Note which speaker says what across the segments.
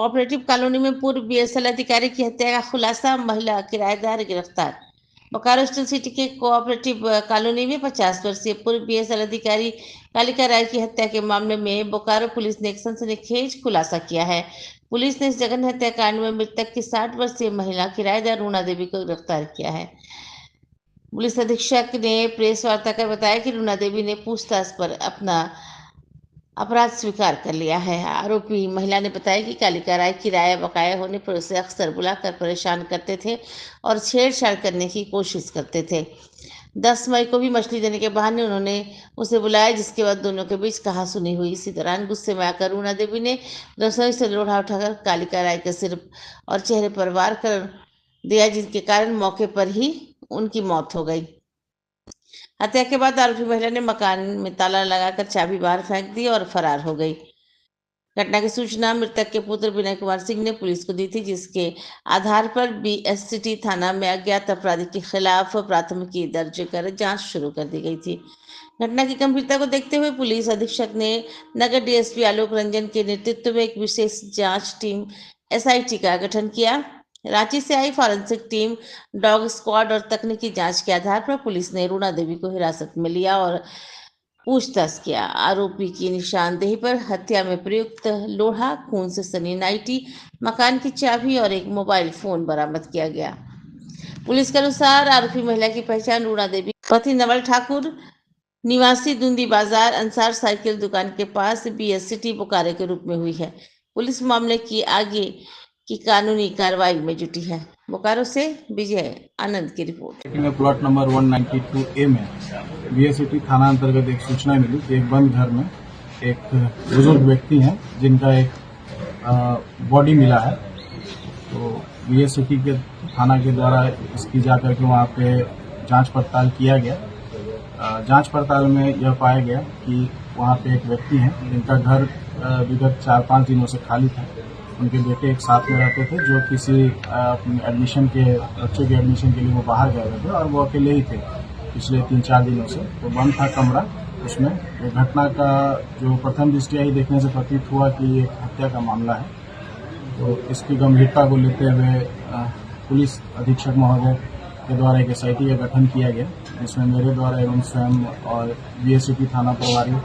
Speaker 1: Cooperative colony में पूर्व BSL अधिकारी की हत्या का खुलासा, महिला किराएदार गिरफ्तार। बोकारो स्टील सिटी के कोऑपरेटिव कॉलोनी में 50 वर्षीय पूर्व बीएसएल अधिकारी कालिका राय की हत्या के मामले में बोकारो पुलिस ने एक सनसनीखेज खुलासा किया है। पुलिस ने इस जघन्य हत्याकांड में मृतक की 60 वर्षीय महिला किराएदार रूना देवी को गिरफ्तार किया है। पुलिस अधीक्षक ने प्रेस वार्ता कर बताया कि रूना देवी ने पूछताछ पर अपना अपराध स्वीकार कर लिया है। आरोपी महिला ने बताया कि कालिका राय किराया बकाया होने पर उसे अक्सर बुलाकर परेशान करते थे और छेड़छाड़ करने की कोशिश करते थे। 10 मई को भी मछली देने के बहाने उन्होंने उसे बुलाया, जिसके बाद दोनों के बीच कहासुनी हुई। इसी दौरान गुस्से में आकर रूना देवी ने रसोई से लोढ़ा उठाकर कालिका राय के सिर और चेहरे पर वार कर दिया, जिसके कारण मौके पर ही उनकी मौत हो गई। हत्या के बाद आरोपी महिला ने मकान में ताला लगाकर चाबी बाहर फेंक दी और फरार हो गई। घटना की सूचना मृतक के पुत्र विनय कुमार सिंह ने पुलिस को दी थी, जिसके आधार पर बीएससीटी थाना में अज्ञात अपराधी के खिलाफ प्राथमिकी दर्ज कर जांच शुरू कर दी गई थी। घटना की गंभीरता को देखते हुए पुलिस अधीक्षक ने नगर डीएसपी आलोक रंजन के नेतृत्व में एक विशेष जांच टीम एसआईटी का गठन किया। रांची से आई फॉरेंसिक टीम, डॉग स्क्वाड और तकनीकी जांच के आधार पर पुलिस ने रूना देवी को हिरासत में लिया और पूछताछ किया। आरोपी की निशानदेही पर हत्या में प्रयुक्त लोहा, खून से सनी नाइटी, मकान की चाबी और एक मोबाइल फोन बरामद किया गया। पुलिस के अनुसार आरोपी महिला की पहचान रूना देवी पति नवल ठाकुर, निवासी दूंदी बाजार, अंसार साइकिल दुकान के पास बीएससीटी बोकारो के रूप में हुई है। पुलिस मामले की आगे की कानूनी कार्रवाई में जुटी है। बोकारो से विजय आनंद की रिपोर्ट।
Speaker 2: प्लॉट नंबर 192A में बीएससीटी थाना अंतर्गत एक सूचना मिली कि एक बंद घर में एक बुजुर्ग व्यक्ति हैं जिनका एक बॉडी मिला है। तो बीएससीटी के थाना के द्वारा इसकी जाकर के वहाँ पे जांच पड़ताल किया गया। जांच पड़ताल में यह पाया गया कि वहाँ पे एक व्यक्ति हैं जिनका घर विगत 4-5 दिनों से खाली था। उनके बेटे एक साथ में रहते थे, जो किसी अपने एडमिशन के बच्चों के एडमिशन के लिए वो बाहर गए थे और वो अकेले ही थे पिछले 3-4 दिनों से। तो बंद था कमरा। उसमें ये घटना का जो प्रथम दृष्टया ही देखने से प्रतीत हुआ कि एक हत्या का मामला है। तो इसकी गंभीरता को लेते हुए पुलिस अधीक्षक महोदय के द्वारा एक एसआईटी का गठन किया गया, जिसमें मेरे द्वारा एवं स्वयं और बीएससीटी थाना प्रभारी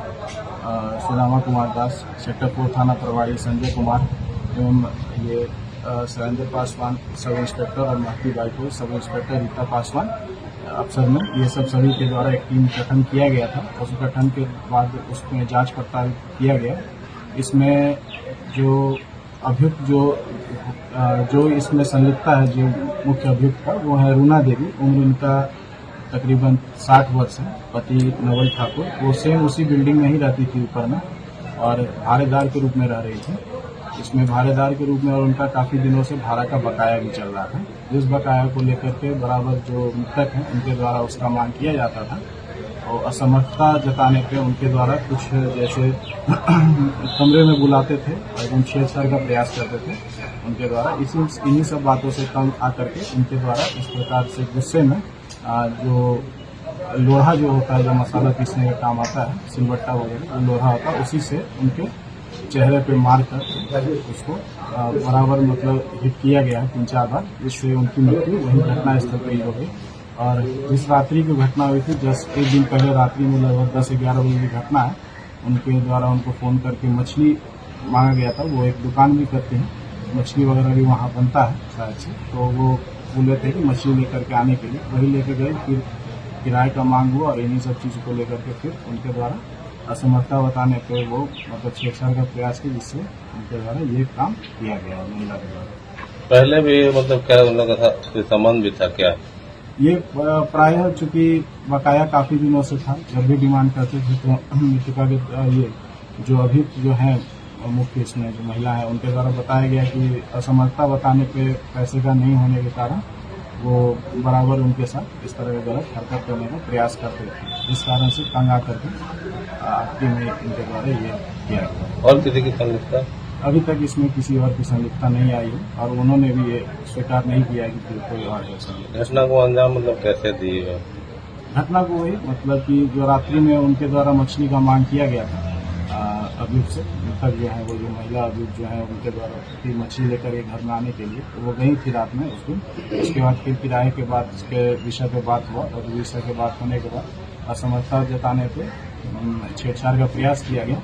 Speaker 2: सुदामा कुमार दास, सेक्टर 4 थाना प्रभारी संजय कुमार एवं ये सुरेंद्र पासवान सब इंस्पेक्टर और महती by sub inspector Rita Paswan अफसर में, ये सब सभी के द्वारा एक टीम गठन किया गया था। उस गठन के बाद उसमें जांच पड़ताल किया गया। इसमें जो अभियुक्त जो इसमें संलिप्तता है, जो मुख्य अभियुक्त का, वो है रूना देवी। उम्र उनका तकरीबन 60 वर्ष है। पति नवल ठाकुर, वो सेम उसी बिल्डिंग में ही रहती थी ऊपर में और भाड़ेदार के रूप में रह रही थी। इसमें भाड़ेदार के रूप में और उनका काफी दिनों से भाड़ा का बकाया भी चल रहा था। जिस बकाया को लेकर के बराबर जो मृतक हैं उनके द्वारा उसका मांग किया जाता था और असमर्थता जताने पे उनके द्वारा कुछ जैसे कमरे में बुलाते थे और छेड़छाड़ का प्रयास करते थे उनके द्वारा। इन्हीं सब बातों से तंग आकर के उनके द्वारा इस प्रकार से गुस्से में जो लोहा जो होता है, जो मसाला पीसने का काम आता है, सिलबट्टा वगैरह लोहा होता है, उसी से उनके चेहरे पे मार कर उसको बराबर मतलब हिट किया गया है 3-4 बार, जिससे उनकी मृत्यु वही घटना स्थल पर ही हो गई। और जिस रात्रि की घटना हुई थी, जस्ट एक दिन पहले रात्रि में लगभग 10-11 बजे की घटना है। उनके द्वारा उनको फोन करके मछली मांगा गया था। वो एक दुकान भी करते हैं, मछली वगैरह भी वहाँ बनता है शायद से। तो वो बोले थे कि मछली लेकर के आने के लिए, वही लेकर गए। फिर किराए का मांग हुआ और इन्हीं सब चीज़ों को लेकर के फिर उनके द्वारा असमर्थता बताने पर वो मतलब छेड़छाड़ का प्रयास किया, जिससे उनके द्वारा ये काम किया गया महिला के द्वारा।
Speaker 3: पहले भी मतलब क्या उन लोगों का कोई संबंध भी था क्या?
Speaker 2: ये प्रायः चूंकि बकाया काफी दिनों से था, जब भी डिमांड करते थे तो मृतका के ये जो अभियुक्त जो है मुख्य इसमें जो महिला है, उनके द्वारा बताया गया कि असमर्थता बताने पे पैसे का नहीं होने के कारण वो बराबर उनके साथ इस तरह का गलत हरकत करने का प्रयास करते थे। इस कारण से तंग आकर के इनके द्वारा ये किया गया।
Speaker 3: और किसी की संलिप्तता
Speaker 2: अभी तक इसमें किसी और की संलिप्तता नहीं आई है और उन्होंने भी ये स्वीकार नहीं किया है कि कोई और है।
Speaker 3: घटना को अंजाम मतलब कैसे दिए?
Speaker 2: घटना को वही मतलब कि जो रात्रि में उनके द्वारा मछली का मांग किया गया था अभियुक्त से। मृतक जो है वो जो महिला अभियुक्त जो है उनके द्वारा फिर मछली लेकर एक घर में आने के लिए वो गई थी रात में उस दिन। उसके बाद फिर किराए के बाद उसके विषय पे बात हुआ और विषय के बात होने के बाद असमर्थता जताने पे छेड़छाड़ का प्रयास किया गया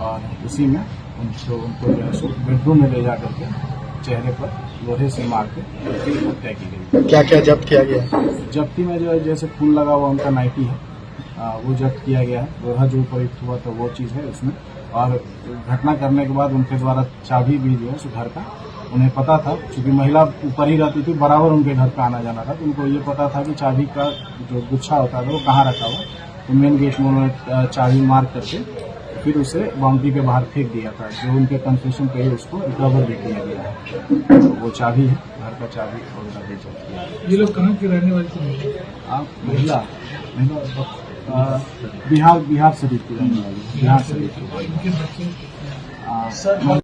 Speaker 2: और उसी में उनको जो है सो बेडरूम में ले जा करके चेहरे पर लोहे से मार के उनकी हत्या की गई।
Speaker 4: क्या क्या जब्त किया गया?
Speaker 2: जब्ती में जो है जैसे खून लगा हुआ उनका नाइटी है वो जब्त किया गया है। लोहा जो प्रयुक्त हुआ था वो चीज़ है उसमें। और घटना करने के बाद उनके द्वारा चाबी भी जो है उस घर का उन्हें पता था, क्योंकि महिला ऊपर ही रहती थी, बराबर उनके घर का आना जाना था, तो उनको ये पता था कि चाबी का जो गुच्छा होता था वो कहाँ रखा हुआ। तो मेन गेट में उन्होंने चाबी मार करके फिर उसे बाउंड्री के बाहर फेंक दिया था, जो उनके कन्फेशन पे ही उसको रिकवर भी किया गया है। तो वो चाबी है, घर का चाबी और घर भी जब्त किया है।
Speaker 4: ये लोग कहाँ के रहने वाले थे?
Speaker 2: आप महिला बिहार शरीफ की रहने वाली, बिहार शरीफ की।